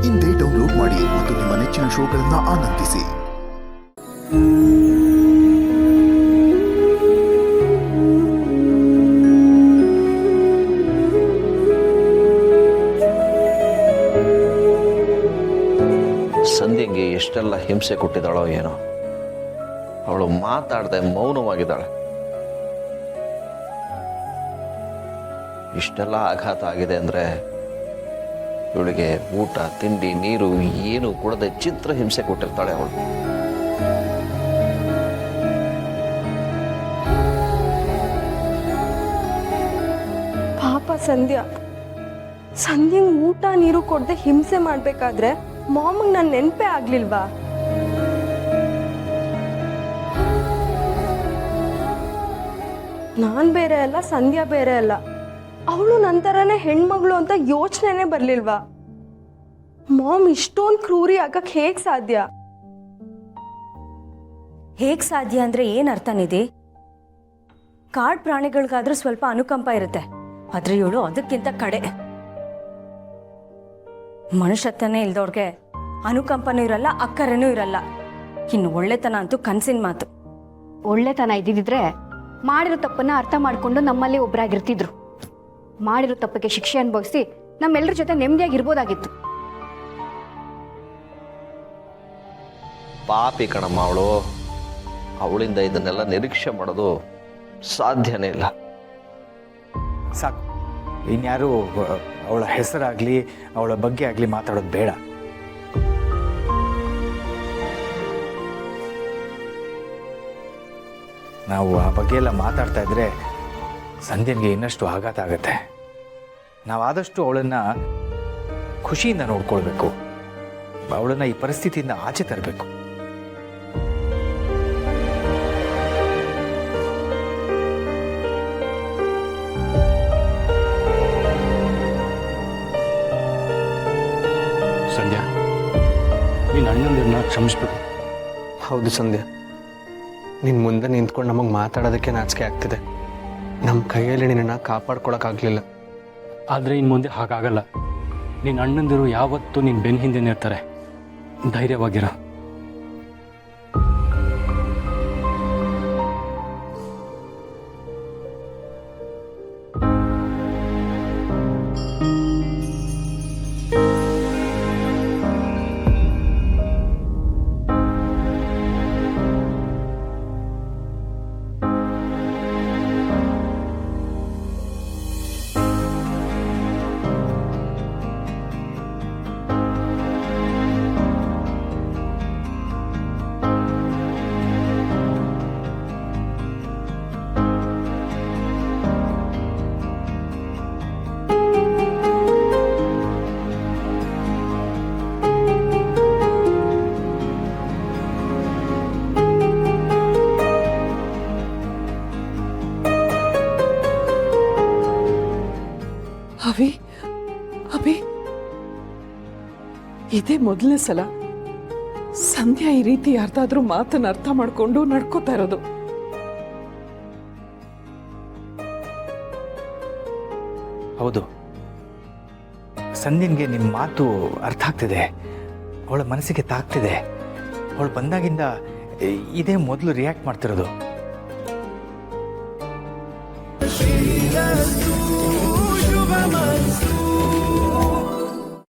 ಇಂದೇ ಡೌನ್ಲೋಡ್ ಮಾಡಿ ಮತ್ತು ನಿಮ್ಮ ನೆಚ್ಚಿನ ಶೋಗಳನ್ನು ಆನಂದಿಸಿ. ಸಂಧ್ಯೆಗೆ ಎಷ್ಟೆಲ್ಲ ಹಿಂಸೆ ಕೊಟ್ಟಿದ್ದಾಳೋ ಏನೋ, ಅವಳು ಮಾತಾಡದೆ ಮೌನವಾಗಿದ್ದಾಳೆ. ಇಷ್ಟೆಲ್ಲ ಆಘಾತ ಆಗಿದೆ ಅಂದರೆ ಇವಳಿಗೆ ಊಟ ತಿಂಡಿ ನೀರು ಏನು ಕೊಡದೆ ಚಿತ್ರ ಹಿಂಸೆ ಕೊಟ್ಟಿರ್ತಾಳೆ ಅವಳು. ಪಾಪ ಸಂಧ್ಯಂಗೆ ಊಟ ನೀರು ಕೊಡದೆ ಹಿಂಸೆ ಮಾಡ್ಬೇಕಾದ್ರೆ ಮಾಮಂಗೆ ನಾನು ನೆನಪೇ ಆಗ್ಲಿಲ್ವಾ? ನಾನ್ ಬೇರೆ ಅಲ್ಲ, ಸಂಧ್ಯಾ ಬೇರೆ ಅಲ್ಲ. ಅವಳು ನಂತರನೇ ಹೆಣ್ಮಗಳು ಅಂತ ಯೋಚನೆನೇ ಬರ್ಲಿಲ್ವಾ? ಮಾಮ್ ಇಷ್ಟೊಂದು ಕ್ರೂರಿ ಆಗಕ್ಕೆ ಹೇಗ್ ಸಾಧ್ಯ? ಹೇಗ್ ಸಾಧ್ಯ ಅಂದ್ರೆ ಏನ್ ಅರ್ಥ ನಿಧಿ? ಕಾಡ್ ಪ್ರಾಣಿಗಳಿಗಾದ್ರೂ ಸ್ವಲ್ಪ ಅನುಕಂಪ ಇರುತ್ತೆ, ಆದ್ರೆ ಇವಳು ಅದಕ್ಕಿಂತ ಕಡೆ. ಮನುಷ್ಯತ್ವನೇ ಇಲ್ದವ್ರಿಗೆ ಅನುಕಂಪನೂ ಇರಲ್ಲ, ಅಕ್ಕರೇನೂ ಇರಲ್ಲ. ಇನ್ನು ಒಳ್ಳೆತನ ಅಂತೂ ಕನ್ಸಿನ ಮಾತು. ಒಳ್ಳೆತನ ಇದ್ದಿದ್ರೆ ಮಾಡಿರೋ ತಪ್ಪನ್ನ ಅರ್ಥ ಮಾಡ್ಕೊಂಡು ನಮ್ಮಲ್ಲಿ ಒಬ್ಬರಾಗಿರ್ತಿದ್ರು. ಮಾಡಿರೋ ತಪ್ಪಿಗೆ ಶಿಕ್ಷೆ ಅನುಭವಿಸಿ ನಮ್ಮೆಲ್ಲರ ಜೊತೆ ನೆಮ್ಮದಿಯಾಗಿರ್ಬೋದಾಗಿತ್ತು. ಪಾಪಿ ಕಣಮ್ಮ ಅವಳು. ಅವಳಿಂದ ಇದನ್ನೆಲ್ಲ ನಿರೀಕ್ಷೆ ಮಾಡೋದು ಸಾಧ್ಯನೇ ಇಲ್ಲ. ಸಾಕು, ಇನ್ಯಾರು ಅವಳ ಹೆಸರಾಗಲಿ ಅವಳ ಬಗ್ಗೆ ಆಗಲಿ ಮಾತಾಡೋದು ಬೇಡ. ನಾವು ಆ ಬಗ್ಗೆ ಎಲ್ಲ ಮಾತಾಡ್ತಾ ಇದ್ರೆ ಸಂಧ್ಯನ್ಗೆ ಇನ್ನಷ್ಟು ಆಘಾತ ಆಗುತ್ತೆ. ನಾವಾದಷ್ಟು ಅವಳನ್ನು ಖುಷಿಯಿಂದ ನೋಡ್ಕೊಳ್ಬೇಕು, ಅವಳನ್ನು ಈ ಪರಿಸ್ಥಿತಿಯಿಂದ ಆಚೆ ತರಬೇಕು. ಸಂಧ್ಯಾ, ನೀನು ಅಣ್ಣಂದಿರನ್ನ ಕ್ಷಮಿಸ್ಬಿಡು. ಹೌದು ಸಂಧ್ಯಾ, ನಿನ್ನ ಮುಂದೆ ನಿಂತ್ಕೊಂಡು ನಮಗೆ ಮಾತಾಡೋದಕ್ಕೆ ನಾಚಿಕೆ ಆಗ್ತಿದೆ. ನಮ್ಮ ಕೈಯಲ್ಲಿ ನಿನ್ನನ್ನು ಕಾಪಾಡ್ಕೊಳಕ್ಕಾಗಲಿಲ್ಲ. ಆದರೆ ಇನ್ನು ಮುಂದೆ ಹಾಗಾಗಲ್ಲ. ನಿನ್ನ ಅಣ್ಣಂದಿರು ಯಾವತ್ತೂ ನಿನ್ನ ಬೆನ್ನ ಹಿಂದೆನೇ ಇರ್ತಾರೆ. ಧೈರ್ಯವಾಗಿರೋ. ಅಭಿ, ಇದೇ ಮೊದಲನೇ ಸಲ ಸಂಧ್ಯಾ ಈ ರೀತಿ ಯಾರ್ದಾದ್ರೂ ಮಾತನ್ನ ಅರ್ಥ ಮಾಡ್ಕೊಂಡು ನಡ್ಕೋತಾ ಇರೋದು. ಹೌದು, ಸಂಧ್ಯನ್ಗೆ ನಿಮ್ಮ ಮಾತು ಅರ್ಥ ಆಗ್ತಿದೆ, ಅವಳ ಮನಸ್ಸಿಗೆ ತಾಗ್ತಿದೆ. ಅವಳು ಬಂದಾಗಿಂದ ಇದೇ ಮೊದಲು ರಿಯಾಕ್ಟ್ ಮಾಡ್ತಿರೋದು.